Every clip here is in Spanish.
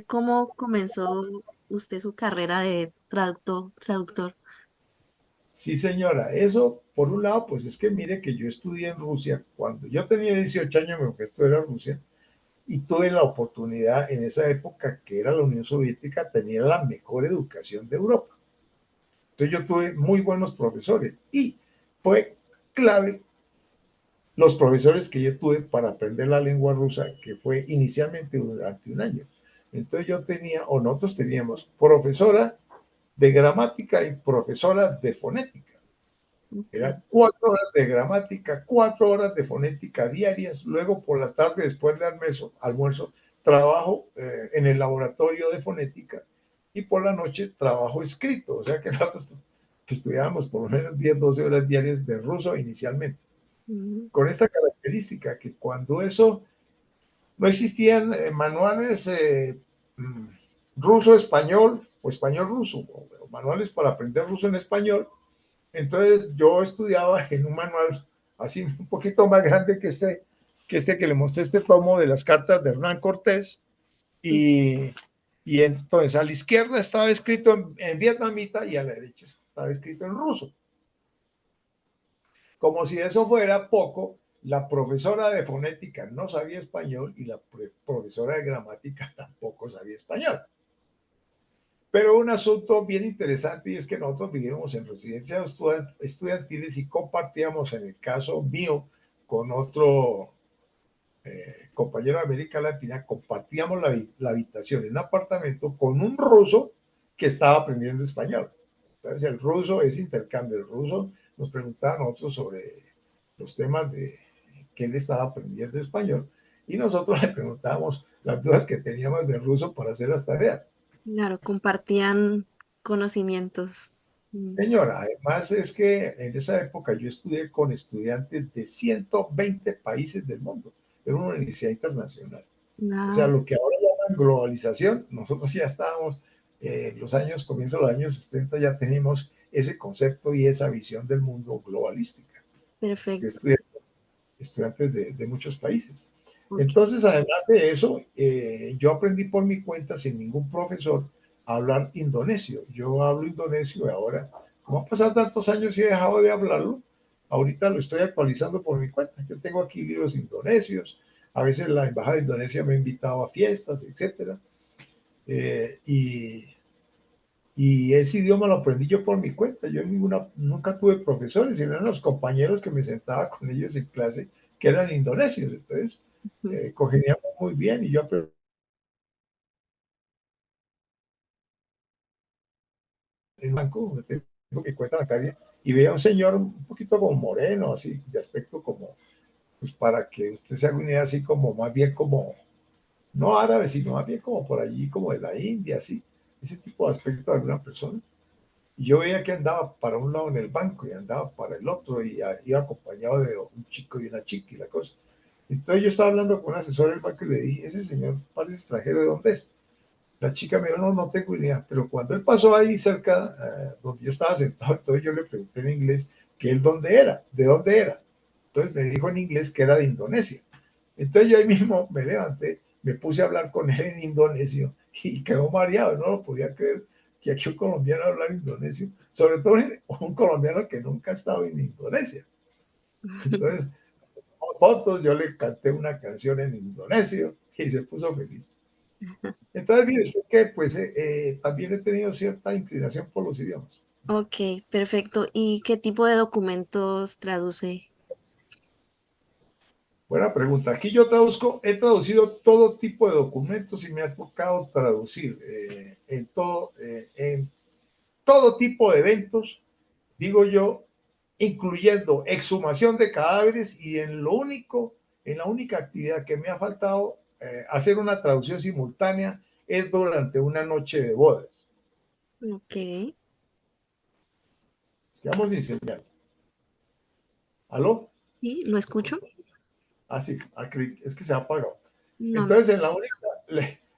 cómo comenzó usted su carrera de traductor. Sí, señora, eso por un lado, pues es que mire que yo estudié en Rusia. Cuando yo tenía 18 años me fui a estudiar a Rusia y tuve la oportunidad en esa época, que era la Unión Soviética, tenía la mejor educación de Europa. Entonces yo tuve muy buenos profesores y fue clave los profesores que yo tuve para aprender la lengua rusa, que fue inicialmente durante un año. Entonces yo tenía, o nosotros teníamos, profesora de gramática y profesora de fonética. Ok. Eran 4 horas de gramática, 4 horas de fonética diarias. Luego por la tarde, después de almuerzo trabajo en el laboratorio de fonética y por la noche trabajo escrito. O sea que nosotros estudiábamos por lo menos 10, 12 horas diarias de ruso inicialmente. Mm. Con esta característica que cuando eso no existían manuales mm, ruso-español o español-ruso, o manuales para aprender ruso en español. Entonces yo estudiaba en un manual así un poquito más grande que le mostré, este tomo de las cartas de Hernán Cortés, y, y entonces a la izquierda estaba escrito en vietnamita y a la derecha estaba escrito en ruso. Como si eso fuera poco, la profesora de fonética no sabía español y la profesora de gramática tampoco sabía español. Pero un asunto bien interesante, y es que nosotros vivíamos en residencias estudiantiles y compartíamos, en el caso mío, con otro compañero de América Latina, compartíamos la habitación en un apartamento con un ruso que estaba aprendiendo español. Entonces el ruso es intercambio, el ruso nos preguntaba a nosotros sobre los temas de que él estaba aprendiendo español y nosotros le preguntábamos las dudas que teníamos de ruso para hacer las tareas. Claro, compartían conocimientos. Mm. Señora, además es que en esa época yo estudié con estudiantes de 120 países del mundo. Era una universidad internacional. O sea, Ah, lo que ahora llaman globalización, nosotros ya estábamos en los años, comienzo de los años 70, ya teníamos ese concepto y esa visión del mundo globalística. Yo perfecto. estudié estudiantes de muchos países. Ok. Entonces, además de eso, yo aprendí por mi cuenta, sin ningún profesor, a hablar indonesio. Yo hablo indonesio y ahora, como han pasado tantos años y he dejado de hablarlo, ahorita lo estoy actualizando por mi cuenta. Yo tengo aquí libros indonesios, a veces la Embajada de Indonesia me ha invitado a fiestas, etcétera. Eh, y, y ese idioma lo aprendí yo por mi cuenta. Yo nunca tuve profesores, sino eran los compañeros que me sentaba con ellos en clase, que eran indonesios. Entonces, Ujú. congeniamos muy bien y yo aprendí en el banco, donde tengo mi cuenta bancaria, y veía a un señor un poquito como moreno, así, de aspecto como, pues para que usted se haga una idea, así como más bien como, no árabe, sino más bien como por allí, como de la India, así, ese tipo de aspecto de alguna persona. Y yo veía que andaba para un lado en el banco y andaba para el otro y iba acompañado de un chico y una chica y la cosa. Entonces yo estaba hablando con un asesor del banco y le dije, ese señor parece extranjero, ¿de dónde es? La chica me dijo, no, no tengo idea. Pero cuando él pasó ahí cerca, donde yo estaba sentado, entonces yo le pregunté en inglés que él dónde era, de dónde era. Entonces me dijo en inglés que era de Indonesia. Entonces yo ahí mismo me levanté, me puse a hablar con él en indonesio y quedó mareado, no lo podía creer que aquí un colombiano hablar indonesio, sobre todo un colombiano que nunca ha estado en Indonesia. Entonces, fotos, yo le canté una canción en indonesio y se puso feliz. Entonces, mire usted que pues también he tenido cierta inclinación por los idiomas. Ok, perfecto. ¿Y qué tipo de documentos traduce? Buena pregunta. Aquí yo traduzco, he traducido todo tipo de documentos y me ha tocado traducir en todo tipo de eventos, digo yo, incluyendo exhumación de cadáveres y en la única actividad que me ha faltado hacer una traducción simultánea es durante una noche de bodas. Ok. Quedamos sin señal. ¿Aló? ¿Sí? ¿Lo escucho? Así, es que se ha apagado. No, no. Entonces,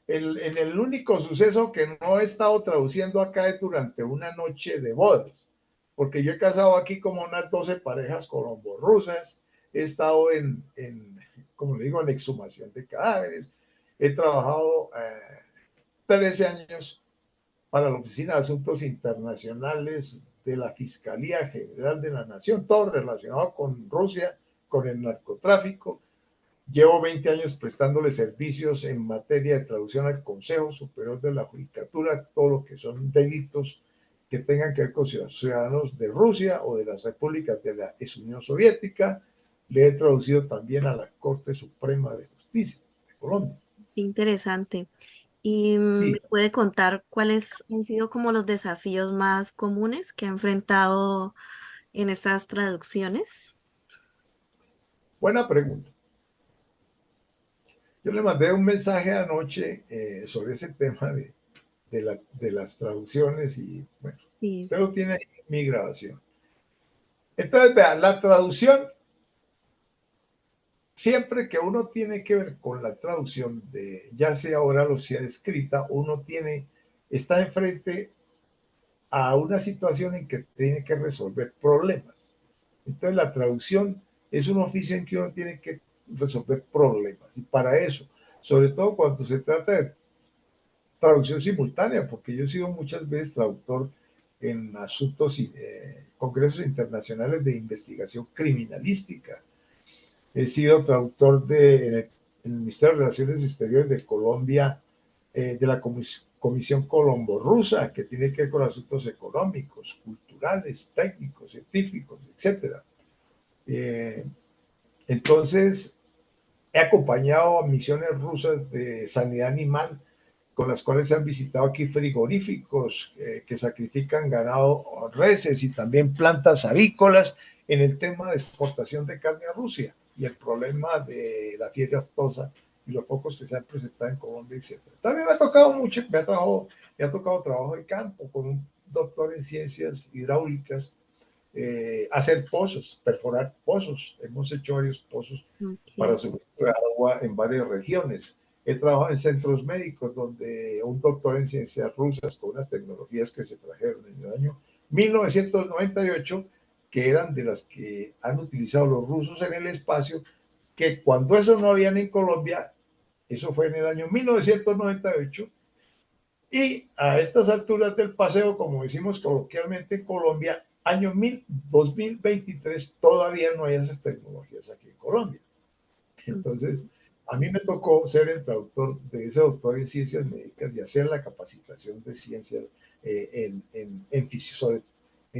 en el único suceso que no he estado traduciendo acá es durante una noche de bodas, porque yo he casado aquí como unas 12 parejas colombo-rusas, he estado como le digo, en exhumación de cadáveres, he trabajado 13 años para la Oficina de Asuntos Internacionales de la Fiscalía General de la Nación, todo relacionado con Rusia, con el narcotráfico. Llevo 20 años prestándole servicios en materia de traducción al Consejo Superior de la Judicatura, todo lo que son delitos que tengan que ver con ciudadanos de Rusia o de las repúblicas de la ex Unión Soviética. Le he traducido también a la Corte Suprema de Justicia de Colombia. Interesante. ¿Y me Sí, puede contar cuáles han sido como los desafíos más comunes que ha enfrentado en estas traducciones? buena pregunta. Yo le mandé un mensaje anoche sobre ese tema de las traducciones y bueno, Sí, usted lo tiene ahí en mi grabación. Entonces, vean, la traducción, siempre que uno tiene que ver con la traducción de ya sea oral o sea escrita, está enfrente a una situación en que tiene que resolver problemas. Entonces, la traducción es un oficio en que uno tiene que resolver problemas. Y para eso, sobre todo cuando se trata de traducción simultánea, porque yo he sido muchas veces traductor en asuntos y congresos internacionales de investigación criminalística. He sido traductor en el Ministerio de Relaciones Exteriores de Colombia, de la Comisión Colombo-Rusa, que tiene que ver con asuntos económicos, culturales, técnicos, científicos, etcétera. Eh, entonces, he acompañado a misiones rusas de sanidad animal con las cuales se han visitado aquí frigoríficos que sacrifican ganado, reses y también plantas avícolas en el tema de exportación de carne a Rusia y el problema de la fiebre aftosa y los focos que se han presentado en Colombia, etc. También me ha tocado mucho, me ha tocado trabajo de campo con un doctor en ciencias hidráulicas, hacer pozos, perforar pozos. Hemos hecho varios pozos para ok. suministro de agua en varias regiones. He trabajado en centros médicos donde un doctor en ciencias rusas con unas tecnologías que se trajeron en el año 1998, que eran de las que han utilizado los rusos en el espacio, que cuando eso no habían en Colombia, eso fue en el año 1998, y a estas alturas del paseo, como decimos coloquialmente en Colombia, año 2023, todavía no hay esas tecnologías aquí en Colombia. Entonces, a mí me tocó ser el traductor de ese doctor en ciencias médicas y hacer la capacitación de ciencias en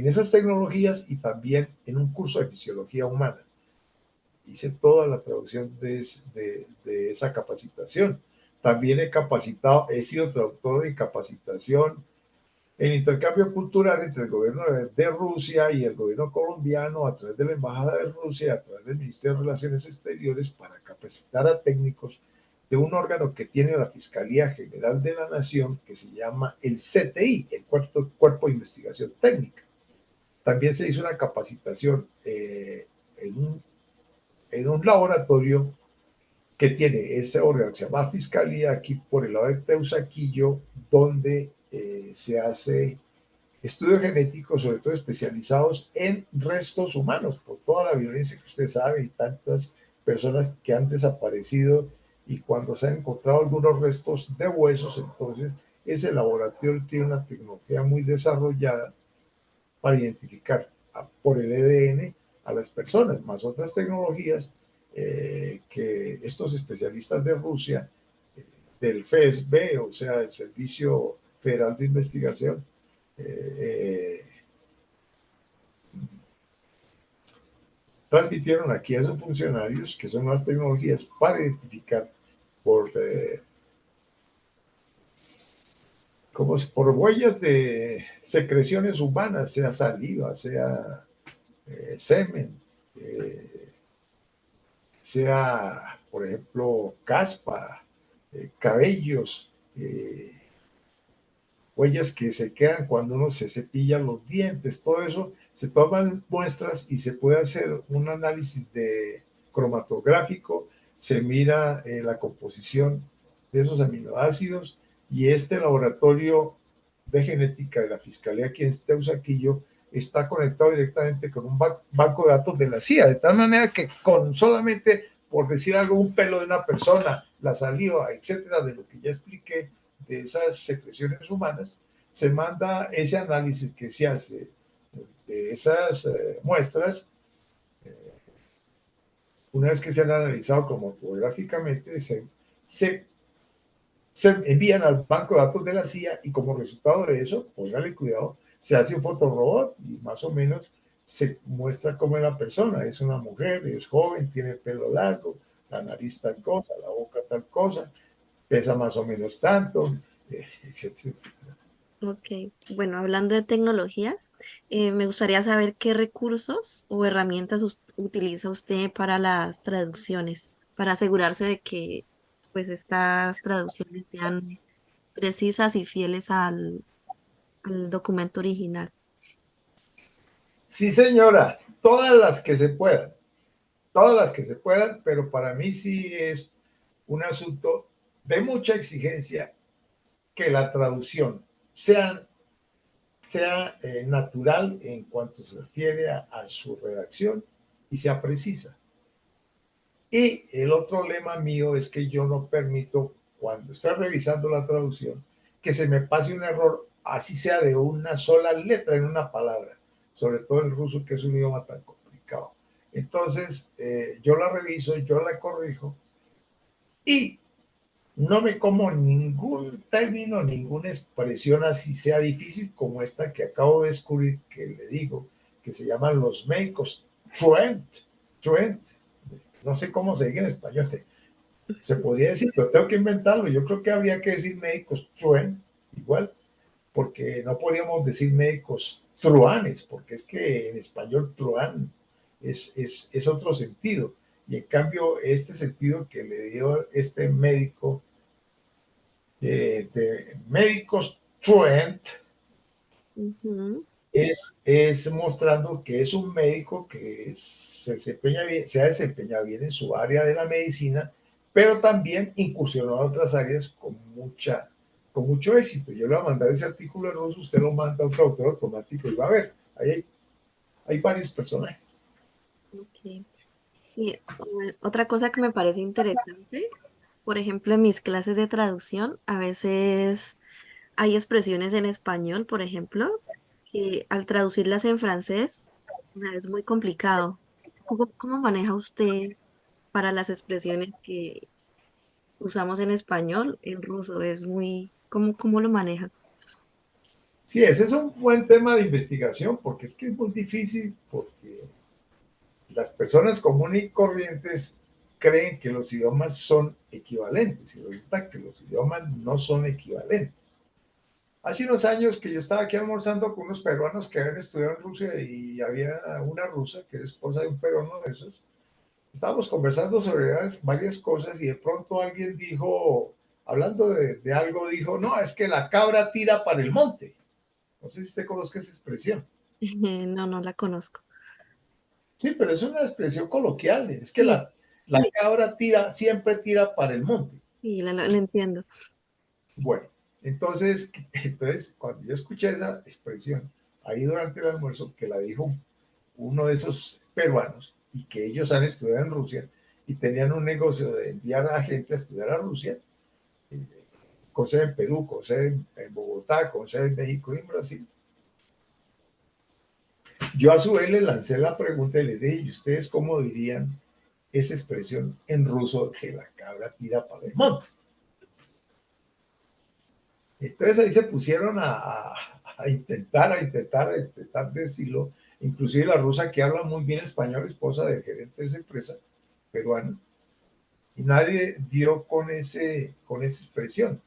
esas tecnologías y también en un curso de fisiología humana. Hice toda la traducción de esa capacitación. También he sido traductor de capacitación en intercambio cultural entre el gobierno de Rusia y el gobierno colombiano a través de la Embajada de Rusia, a través del Ministerio de Relaciones Exteriores, para capacitar a técnicos de un órgano que tiene la Fiscalía General de la Nación, que se llama el CTI, el Cuerpo de Investigación Técnica. También se hizo una capacitación en un laboratorio que tiene ese órgano que se llama Fiscalía, aquí por el lado de Teusaquillo, donde se hace estudios genéticos, sobre todo especializados en restos humanos, por toda la violencia que usted sabe y tantas personas que han desaparecido, y cuando se han encontrado algunos restos de huesos, entonces ese laboratorio tiene una tecnología muy desarrollada para identificar por el EDN a las personas, más otras tecnologías que estos especialistas de Rusia, del FSB, o sea, el Servicio Federal de Investigación, eh, transmitieron aquí a esos funcionarios, que son las tecnologías para identificar por, por huellas de secreciones humanas, sea saliva, sea semen, sea, por ejemplo, caspa, cabellos, huellas que se quedan cuando uno se cepilla los dientes, todo eso, se toman muestras y se puede hacer un análisis de cromatográfico, se mira la composición de esos aminoácidos, y este laboratorio de genética de la Fiscalía aquí en Teusaquillo está conectado directamente con un banco de datos de la CIA, de tal manera que con solamente, por decir algo, un pelo de una persona, la saliva, etcétera, de lo que ya expliqué, de esas secreciones humanas, se manda ese análisis que se hace de esas muestras. Una vez que se han analizado cromotográficamente, se envían al banco de datos de la CIA y como resultado de eso, póngale cuidado, se hace un fotorobot y más o menos se muestra cómo es la persona. Es una mujer, es joven, tiene el pelo largo, la nariz tal cosa, la boca tal cosa, pesa más o menos tanto, etcétera, etcétera. Ok, bueno, hablando de tecnologías, me gustaría saber qué recursos o herramientas utiliza usted para las traducciones, para asegurarse de que pues estas traducciones sean precisas y fieles al documento original. Sí, señora, todas las que se puedan, pero para mí sí es un asunto de mucha exigencia que la traducción sea, natural en cuanto se refiere a su redacción y sea precisa. Y el otro lema mío es que yo no permito, cuando estoy revisando la traducción, que se me pase un error, así sea de una sola letra en una palabra, sobre todo el ruso, que es un idioma tan complicado. Entonces, yo la reviso, yo la corrijo y no me como ningún término, ninguna expresión así sea difícil como esta que acabo de descubrir, que le digo, que se llaman los médicos truent, truent, no sé cómo se dice en español, se podría decir, pero tengo que inventarlo. Yo creo que habría que decir médicos truent, igual, porque no podríamos decir médicos truanes, porque es que en español truán es otro sentido. Y en cambio, este sentido que le dio este médico de médicos truant Ujú. es mostrando que es un médico que se desempeña bien, se ha desempeñado bien en su área de la medicina, pero también incursionó a otras áreas con mucho éxito. Yo le voy a mandar ese artículo en ruso, usted lo manda a un traductor automático y va a ver, ahí hay varios personajes. Ok. Sí, otra cosa que me parece interesante, por ejemplo, en mis clases de traducción, a veces hay expresiones en español, por ejemplo, que al traducirlas en francés es muy complicado. ¿Cómo maneja usted para las expresiones que usamos en español, en ruso? Es muy, ¿cómo lo maneja? Sí, ese es un buen tema de investigación, porque es que es muy difícil, porque las personas comunes y corrientes creen que los idiomas son equivalentes y resulta que los idiomas no son equivalentes. Hace unos años que yo estaba aquí almorzando con unos peruanos que habían estudiado en Rusia y había una rusa que era esposa de un peruano de esos. Estábamos conversando sobre varias cosas y de pronto alguien dijo, hablando de algo, dijo, no, es que la cabra tira para el monte. No sé si usted conozca esa expresión. No, no la conozco. Sí, pero es una expresión coloquial. Es que Sí, la cabra tira, siempre tira para el monte. sí, la entiendo. Bueno, entonces, cuando yo escuché esa expresión ahí durante el almuerzo, que la dijo uno de esos peruanos y que ellos han estudiado en Rusia y tenían un negocio de enviar a gente a estudiar a Rusia, eh, con sede en Perú, con sede en Bogotá, con sede en México y en Brasil. Yo a su vez le lancé la pregunta y les dije, ¿y ustedes cómo dirían esa expresión en ruso que la cabra tira para el monte? Entonces ahí se pusieron a intentar decirlo. Inclusive la rusa que habla muy bien español, esposa del gerente de esa empresa peruana, y nadie dio con esa expresión,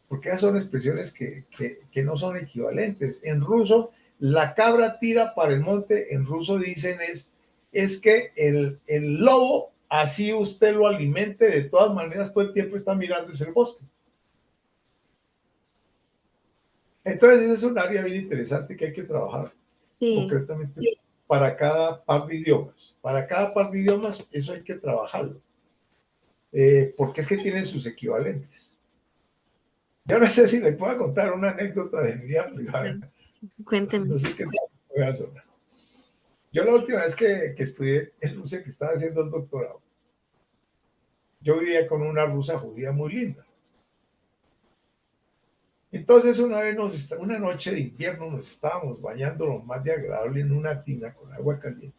porque esas son expresiones que no son equivalentes. En ruso, la cabra tira para el monte, en ruso dicen es que el lobo, así usted lo alimente, de todas maneras todo el tiempo está mirando ese bosque. Entonces, ese es un área bien interesante que hay que trabajar Sí, concretamente para cada par de idiomas. Para cada par de idiomas, eso hay que trabajarlo, porque es que tienen sus equivalentes. Yo no sé si le puedo contar una anécdota de mi vida privada. cuénteme. No sé qué voy a sonar. Yo la última vez que estudié en Rusia, que estaba haciendo el doctorado, yo vivía con una rusa judía muy linda. Entonces una noche de invierno nos estábamos bañando lo más de agradable en una tina con agua caliente.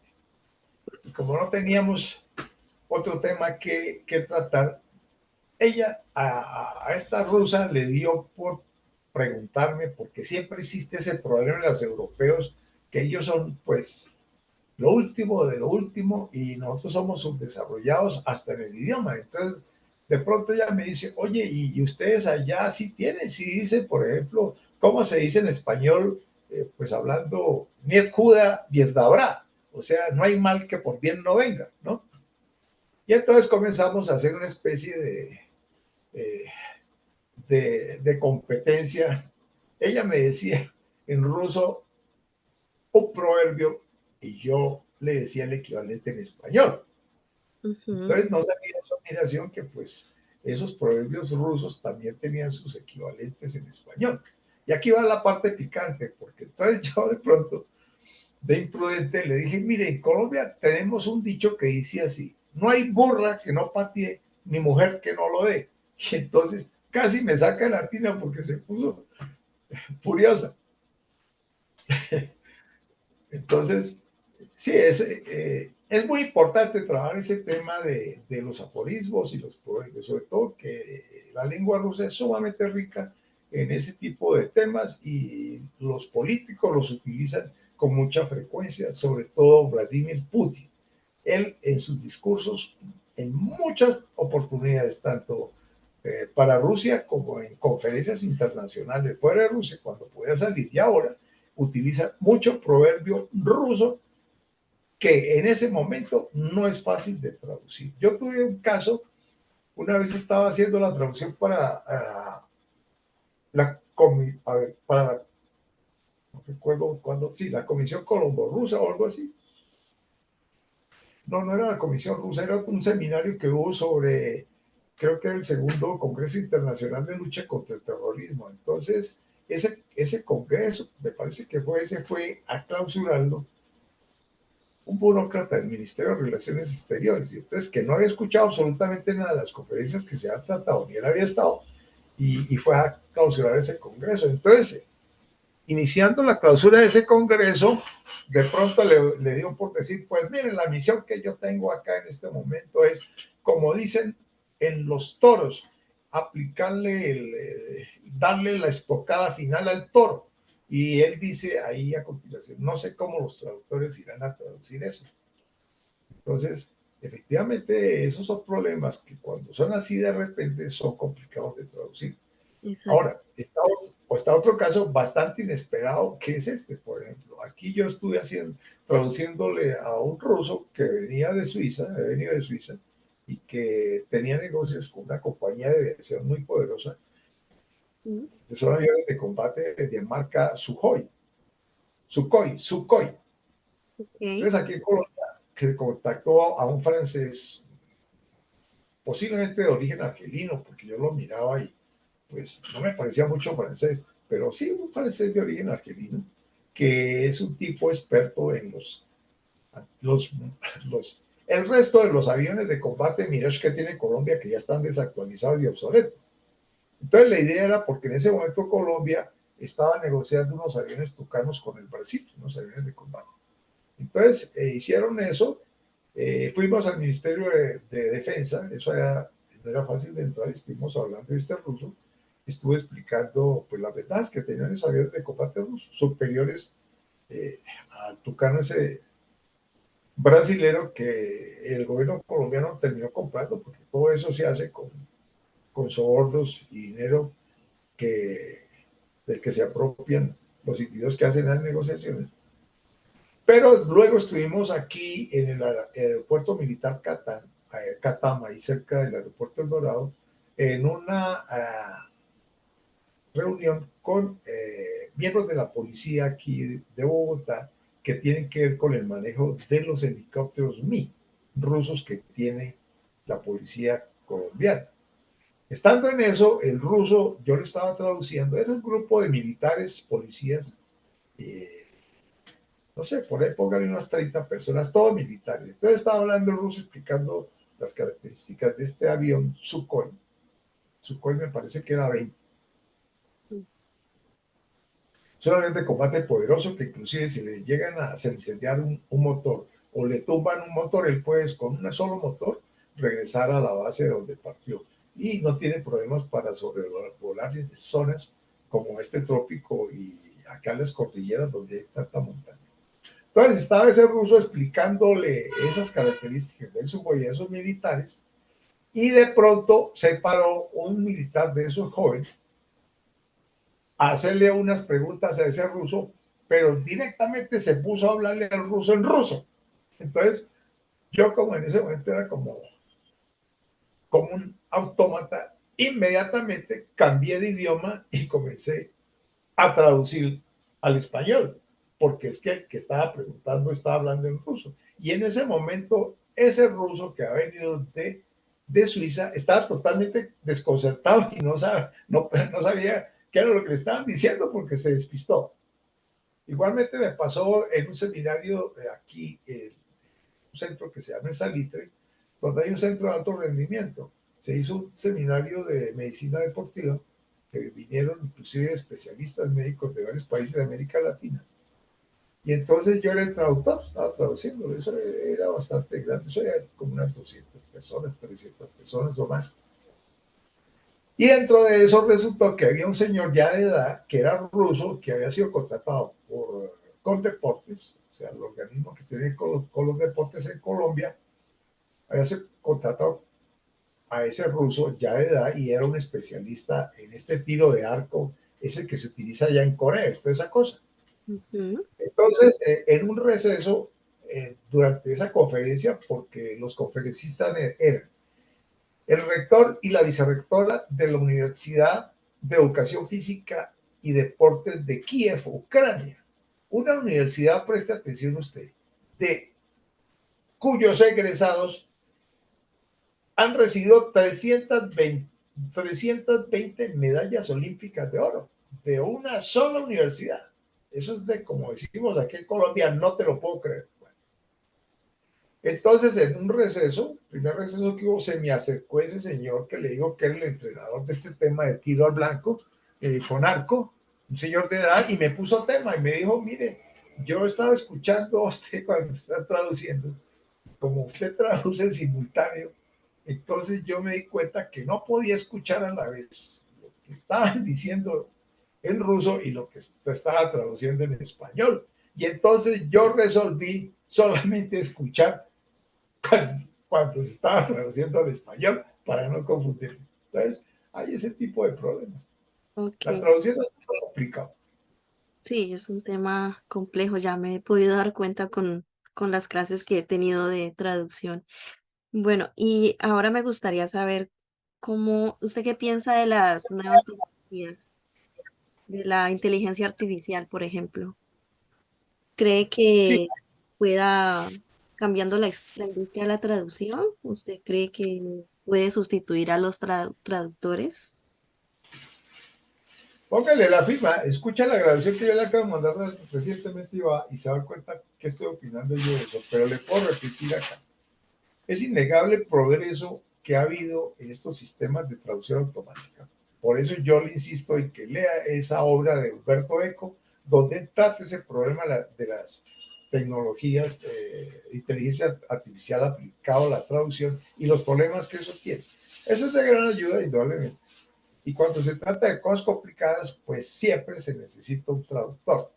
Y como no teníamos otro tema que tratar, ella a esta rusa le dio por preguntarme, porque siempre existe ese problema en los europeos, que ellos son pues lo último de lo último y nosotros somos subdesarrollados hasta en el idioma. Entonces, de pronto ella me dice, oye, ¿y ustedes allá sí tienen? Sí dicen, por ejemplo, ¿cómo se dice en español? Pues hablando, Niet Juda, Biesdabra. O sea, no hay mal que por bien no venga, ¿no? Y entonces comenzamos a hacer una especie eh, de competencia. Ella me decía en ruso un proverbio y yo le decía el equivalente en español. Ujú. Entonces no sabía su admiración que pues esos proverbios rusos también tenían sus equivalentes en español. Y aquí va la parte picante, porque entonces yo de pronto, de imprudente, le dije, mire, en Colombia tenemos un dicho que dice así, no hay burra que no patee, ni mujer que no lo dé. Y entonces casi me saca la tina porque se puso furiosa. Entonces, sí, es muy importante trabajar ese tema de los aforismos y los proverbios, sobre todo que la lengua rusa es sumamente rica en ese tipo de temas y los políticos los utilizan con mucha frecuencia, sobre todo Vladimir Putin. Él en sus discursos, en muchas oportunidades, tanto para Rusia como en conferencias internacionales fuera de Rusia, cuando pueda salir y ahora, utiliza mucho proverbio ruso que en ese momento no es fácil de traducir. Yo tuve un caso, una vez estaba haciendo la traducción para para no recuerdo cuándo, sí, la Comisión Colombo-Rusa o algo así. No, no era la Comisión Rusa, era un seminario que hubo sobre, creo que era el segundo Congreso Internacional de Lucha contra el Terrorismo. Entonces, ese congreso, me parece que fue a clausurarlo un burócrata del Ministerio de Relaciones Exteriores, y entonces que no había escuchado absolutamente nada de las conferencias que se han tratado, ni él había estado, y fue a clausurar ese congreso. Entonces, iniciando la clausura de ese congreso, de pronto le dio por decir, pues miren, la misión que yo tengo acá en este momento es, como dicen en los toros, aplicarle, darle la estocada final al toro. Y él dice ahí a continuación, no sé cómo los traductores irán a traducir eso. Entonces, efectivamente, esos son problemas que cuando son así de repente son complicados de traducir. Exacto. Ahora, está otro caso bastante inesperado, que es este, por ejemplo. Aquí yo estuve traduciéndole a un ruso que venía de Suiza, venido de Suiza, y que tenía negocios con una compañía de aviación muy poderosa, Mm. que son aviones de combate de marca Sukhoi. Ok. Entonces aquí en Colombia, que contactó a un francés, posiblemente de origen argelino, porque yo lo miraba y pues no me parecía mucho francés, pero sí un francés de origen argelino, que es un tipo experto en los, los el resto de los aviones de combate Mirage que tiene Colombia, que ya están desactualizados y obsoletos. Entonces la idea era, porque en ese momento Colombia estaba negociando unos aviones tucanos con el Brasil, unos aviones de combate. Entonces hicieron eso, fuimos al Ministerio de Defensa, eso era, no era fácil de entrar, estuvimos hablando de este ruso, estuve explicando pues las ventajas que tenían esos aviones de combate rusos, superiores al Tucano ese brasilero que el gobierno colombiano terminó comprando, porque todo eso se hace con sobornos y dinero que, del que se apropian los individuos que hacen las negociaciones. Pero luego estuvimos aquí en el aeropuerto militar Catama, ahí cerca del aeropuerto El Dorado, en una reunión con miembros de la policía aquí de Bogotá que tienen que ver con el manejo de los helicópteros Mi rusos que tiene la policía colombiana. Estando en eso, el ruso, yo le estaba traduciendo, era un grupo de militares, policías, eh, no sé, por ahí póngale unas 30 personas, todos militares. Entonces estaba hablando el ruso explicando las características de este avión Sukhoi. Sukhoi me parece que era 20. Es un avión de combate poderoso que inclusive si le llegan a hacer incendiar un motor o le tumban un motor, él puede con un solo motor regresar a la base de donde partió y no tiene problemas para sobrevolar zonas como este trópico y acá en las cordilleras donde hay tanta montaña. Entonces estaba ese ruso explicándole esas características de esos militares y de pronto se paró un militar de esos jóvenes a hacerle unas preguntas a ese ruso, pero directamente se puso a hablarle al ruso en ruso. Entonces yo como en ese momento era como un autómata, inmediatamente cambié de idioma y comencé a traducir al español, porque es que el que estaba preguntando estaba hablando en ruso. Y en ese momento, ese ruso que ha venido de Suiza estaba totalmente desconcertado y no sabía qué era lo que le estaban diciendo porque se despistó. Igualmente me pasó en un seminario aquí, un centro que se llama el Salitre, donde hay un centro de alto rendimiento. Se hizo un seminario de medicina deportiva que vinieron inclusive especialistas médicos de varios países de América Latina. Y entonces yo era el traductor, estaba traduciendo, eso era bastante grande, eso era como unas 200 personas, 300 personas o más. Y dentro de eso resultó que había un señor ya de edad, que era ruso, que había sido contratado por Coldeportes, o sea, el organismo que tiene con los deportes en Colombia, había sido contratado a ese ruso ya de edad y era un especialista en este tiro de arco, ese que se utiliza allá en Corea, toda esa cosa. Ujú. Entonces, en un receso, durante esa conferencia, porque los conferencistas eran el rector y la vicerrectora de la Universidad de Educación Física y Deportes de Kiev, Ucrania. Una universidad, preste atención usted, de cuyos egresados han recibido 320 medallas olímpicas de oro de una sola universidad. Eso es de, como decimos aquí en Colombia, no te lo puedo creer. Bueno, entonces, en un receso, primer receso que hubo, se me acercó ese señor que le digo que era el entrenador de este tema de tiro al blanco, con arco, un señor de edad, y me puso tema y me dijo, mire, yo estaba escuchando a usted cuando está traduciendo, como usted traduce en simultáneo, entonces yo me di cuenta que no podía escuchar a la vez lo que estaban diciendo en ruso y lo que estaba traduciendo en español. Y entonces yo resolví solamente escuchar cuando se estaba traduciendo al español para no confundirme. Entonces, hay ese tipo de problemas. La Ok, traducción es muy complicado. sí, es un tema complejo, ya me he podido dar cuenta con las clases que he tenido de traducción. Bueno, y ahora me gustaría saber ¿usted qué piensa de las nuevas tecnologías, de la inteligencia artificial, por ejemplo? ¿Cree Sí, que pueda, cambiando la industria de la traducción, usted cree que puede sustituir a los traductores? póngale la firma, escucha la grabación que yo le acabo de mandar recientemente y se va a dar cuenta que estoy opinando yo de eso, pero le puedo repetir acá. Es innegable el progreso que ha habido en estos sistemas de traducción automática. Por eso yo le insisto en que lea esa obra de Humberto Eco, donde trata ese problema de las tecnologías de inteligencia artificial aplicado a la traducción y los problemas que eso tiene. Eso es de gran ayuda, indudablemente. Y cuando se trata de cosas complicadas, pues siempre se necesita un traductor.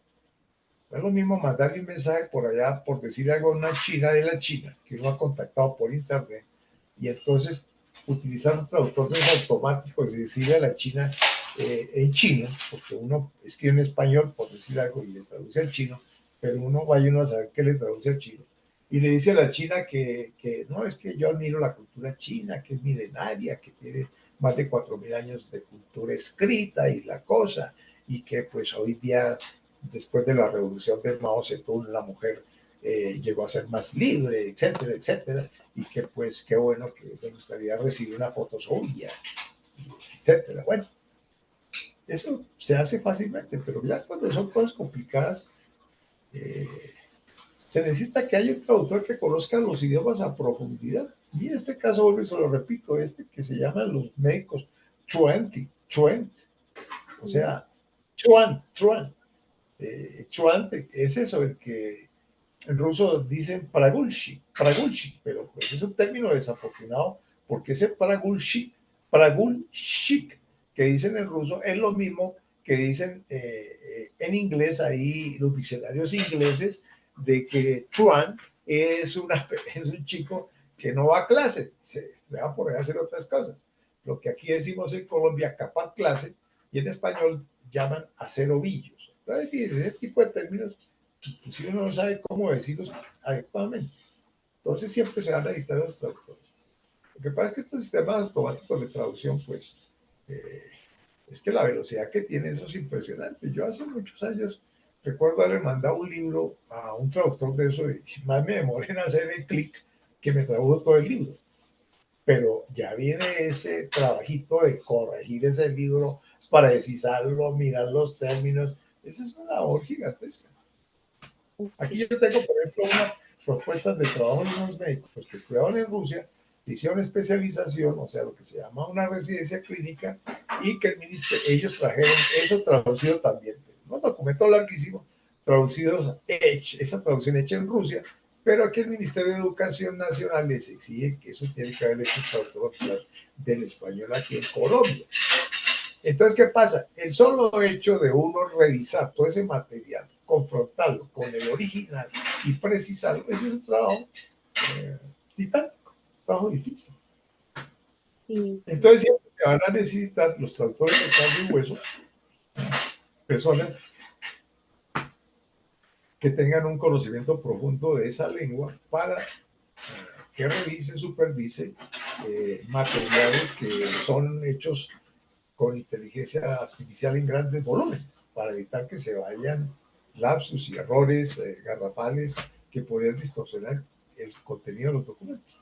No es lo mismo mandarle un mensaje por allá, por decir algo a una china de la China, que uno ha contactado por internet, y entonces utilizar un traductor de automático y decirle a la china en chino, porque uno escribe en español por decir algo y le traduce al chino, pero uno vaya uno a saber qué le traduce al chino. Y le dice a la china que no, es que yo admiro la cultura china, que es milenaria, que tiene más de 4.000 años de cultura escrita y la cosa, y que pues hoy día después de la revolución de Mao Zedong, la mujer llegó a ser más libre, etcétera, etcétera, y que pues qué bueno que me gustaría recibir una foto suya, etcétera. Bueno, eso se hace fácilmente, pero ya cuando son cosas complicadas, eh, se necesita que haya un traductor que conozca los idiomas a profundidad. Y en este caso, vuelvo y se lo repito, este que se llaman los médicos Chuan, o Mm. sea, Chuan, Chuan. Chuan es eso, el que en ruso dicen pragulshi, pero pues es un término desafortunado porque ese pragulshik que dicen en ruso es lo mismo que dicen en inglés ahí los diccionarios ingleses de que Chuan es un chico que no va a clase, se va por ahí a hacer otras cosas. Lo que aquí decimos en Colombia capar clase y en español llaman hacer ovillos. Entonces, ese tipo de términos inclusive uno no sabe cómo decirlos adecuadamente. Entonces siempre se van a editar los traductores. Lo que pasa es que estos sistemas automáticos de traducción, pues, eh, es que la velocidad que tiene eso es impresionante. Yo hace muchos años recuerdo haber mandado un libro a un traductor de eso y más me demoré en hacer el clic que me tradujo todo el libro. Pero ya viene ese trabajito de corregir ese libro, para precisarlo, mirar los términos. Eso es una labor gigantesca. Aquí yo tengo, por ejemplo, unas propuestas de trabajo de unos médicos que estudiaron en Rusia, hicieron especialización, o sea, lo que se llama una residencia clínica, y que ellos trajeron eso traducido también, unos documentos larguísimos, traducidos, esa traducción hecha en Rusia, pero aquí el Ministerio de Educación Nacional les exige que eso tiene que haber hecho el traductor oficial del español aquí en Colombia. Entonces, ¿qué pasa? El solo hecho de uno revisar todo ese material, confrontarlo con el original y precisarlo, ese es un trabajo eh, titánico, un trabajo difícil. Sí, Entonces, siempre se van a necesitar los traductores de carne y hueso, personas que tengan un conocimiento profundo de esa lengua para que revise, supervise materiales que son hechos con inteligencia artificial en grandes volúmenes, para evitar que se vayan lapsus y errores garrafales que podrían distorsionar el contenido de los documentos.